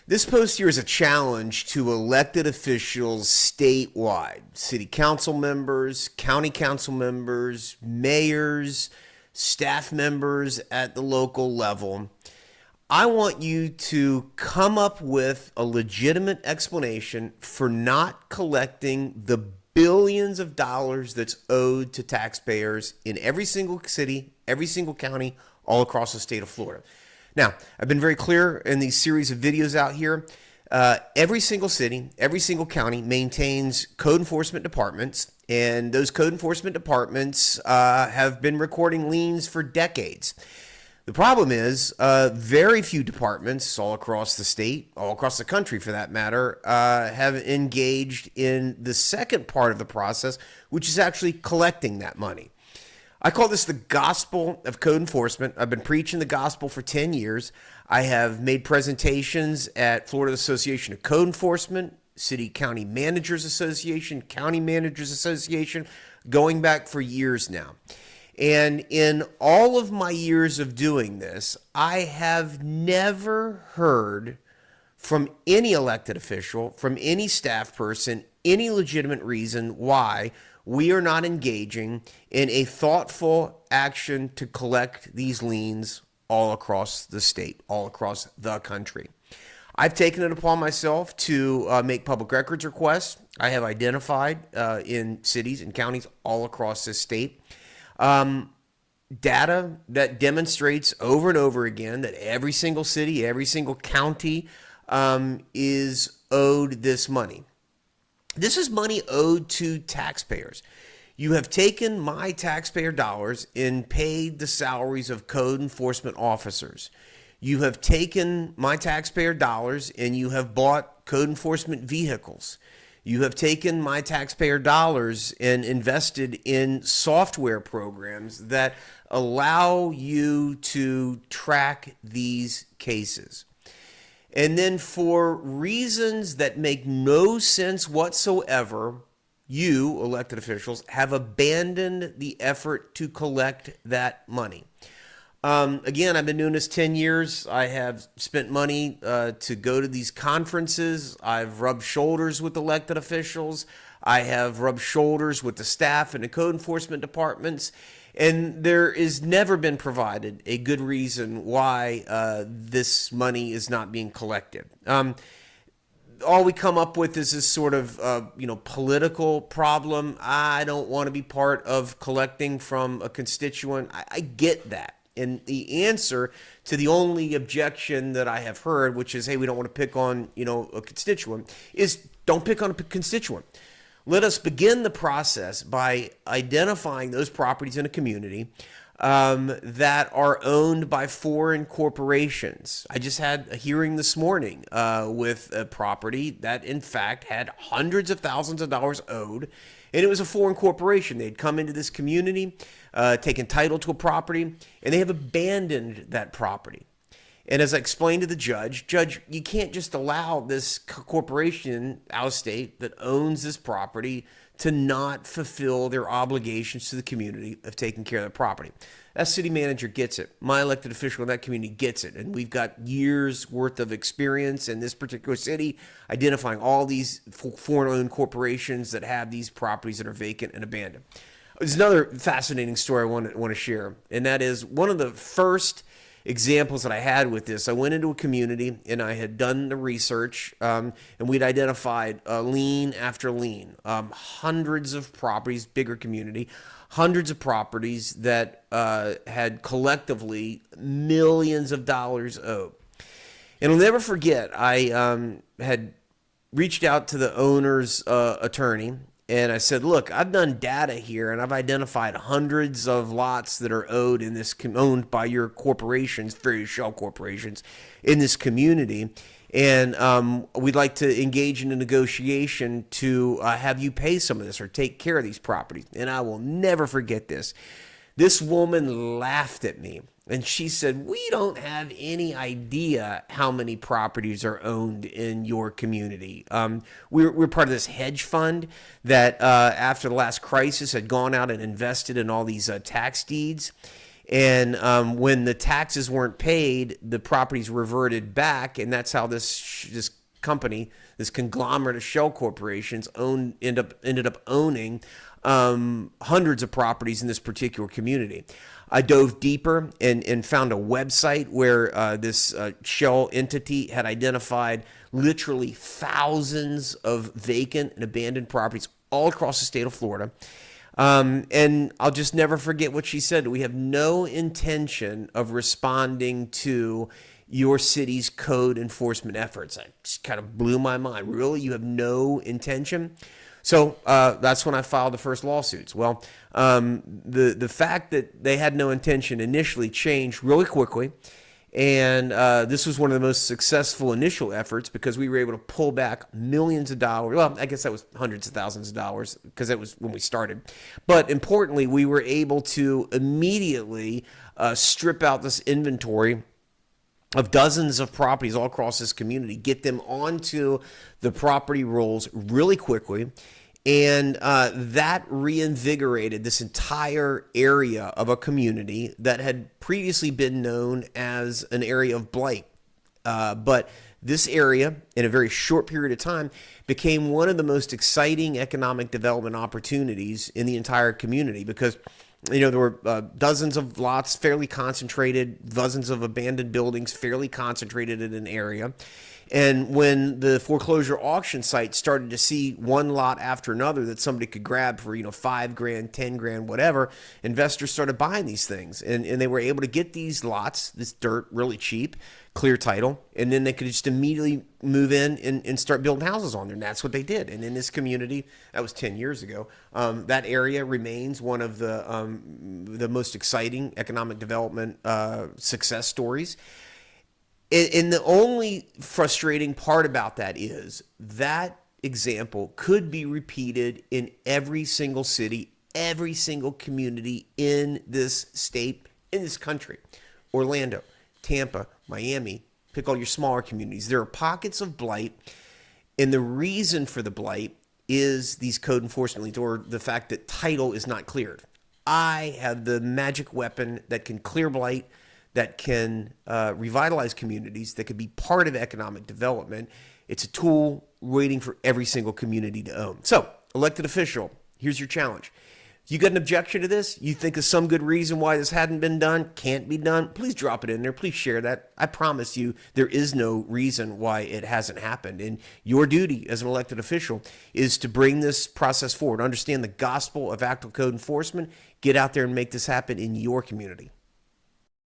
This post here is a challenge to elected officials statewide, city council members, county council members, mayors, staff members at the local level. I want you to come up with a legitimate explanation for not collecting the billions of dollars that's owed to taxpayers in every single city, every single county, all across the state of Florida. Now, I've been very clear in these series of videos out here. Every single city, every single county maintains code enforcement departments, and those code enforcement departments have been recording liens for decades. The problem is very few departments all across the state, all across the country for that matter, have engaged in the second part of the process, which is actually collecting that money. I call this the gospel of code enforcement. I've been preaching the gospel for 10 years. I have made presentations at Florida Association of Code Enforcement, City County Managers Association, County Managers Association, going back for years now. And in all of my years of doing this, I have never heard from any elected official, from any staff person, any legitimate reason why we are not engaging in a thoughtful action to collect these liens all across the state, all across the country. I've taken it upon myself to make public records requests. I have identified in cities and counties all across this state data that demonstrates over and over again that every single city, every single county is owed this money. This is money owed to taxpayers. You have taken my taxpayer dollars and paid the salaries of code enforcement officers. You have taken my taxpayer dollars and you have bought code enforcement vehicles. You have taken my taxpayer dollars and invested in software programs that allow you to track these cases. And then for reasons that make no sense whatsoever, you, elected officials, have abandoned the effort to collect that money. Again, I've been doing this 10 years. I have spent money to go to these conferences. I've rubbed shoulders with elected officials. I have rubbed shoulders with the staff and the code enforcement departments. And there has never been provided a good reason why this money is not being collected. All we come up with is this sort of, political problem. I don't want to be part of collecting from a constituent. I get that. And the answer to the only objection that I have heard, which is, hey, we don't want to pick on, a constituent, is don't pick on a constituent. Let us begin the process by identifying those properties in a community that are owned by foreign corporations. I just had a hearing this morning with a property that, in fact, had hundreds of thousands of dollars owed, and it was a foreign corporation. They'd come into this community, taken title to a property, and they have abandoned that property. And as I explained to the judge, you can't just allow this corporation out of state that owns this property to not fulfill their obligations to the community of taking care of the property. That city manager gets it. My elected official in that community gets it. And we've got years worth of experience in this particular city identifying all these foreign-owned corporations that have these properties that are vacant and abandoned. There's another fascinating story I want to share, and that is one of the first examples that I had with this. I went into a community and I had done the research and we'd identified lien after lien, hundreds of properties, bigger community, hundreds of properties that had collectively millions of dollars owed. And I'll never forget, I had reached out to the owner's attorney. And I said, look, I've done data here and I've identified hundreds of lots that are owed in this, owned by your corporations, various shell corporations in this community. And we'd like to engage in a negotiation to have you pay some of this or take care of these properties. And I will never forget this. This woman laughed at me and she said, we don't have any idea how many properties are owned in your community. We're part of this hedge fund that after the last crisis had gone out and invested in all these tax deeds. And when the taxes weren't paid, the properties reverted back, and that's how this company, this conglomerate of shell corporations, ended up owning hundreds of properties in this particular community. I dove deeper and found a website where this shell entity had identified literally thousands of vacant and abandoned properties all across the state of Florida. And I'll just never forget what she said. We have no intention of responding to your city's code enforcement efforts. It just kind of blew my mind. Really? You have no intention? So that's when I filed the first lawsuits. Well, the fact that they had no intention initially changed really quickly. And this was one of the most successful initial efforts because we were able to pull back millions of dollars. Well, I guess that was hundreds of thousands of dollars because that was when we started. But importantly, we were able to immediately strip out this inventory of dozens of properties all across this community, get them onto the property rolls really quickly. And that reinvigorated this entire area of a community that had previously been known as an area of blight. But this area, in a very short period of time, became one of the most exciting economic development opportunities in the entire community because there were dozens of lots fairly concentrated, dozens of abandoned buildings fairly concentrated in an area. And when the foreclosure auction site started to see one lot after another that somebody could grab for, $5,000, $10,000, whatever, investors started buying these things. And they were able to get these lots, this dirt, really cheap, clear title, and then they could just immediately move in and start building houses on there. And that's what they did. And in this community, that was 10 years ago, that area remains one of the most exciting economic development success stories. And the only frustrating part about that is that example could be repeated in every single city, every single community in this state, in this country. Orlando, Tampa, Miami, pick all your smaller communities. There are pockets of blight, and the reason for the blight is these code enforcement liens or the fact that title is not cleared. I have the magic weapon that can clear blight, that can revitalize communities, that could be part of economic development. It's a tool waiting for every single community to own. So, elected official, here's your challenge. You got an objection to this? You think of some good reason why this hadn't been done, can't be done? Please drop it in there. Please share that. I promise you there is no reason why it hasn't happened. And your duty as an elected official is to bring this process forward. Understand the gospel of active code enforcement. Get out there and make this happen in your community.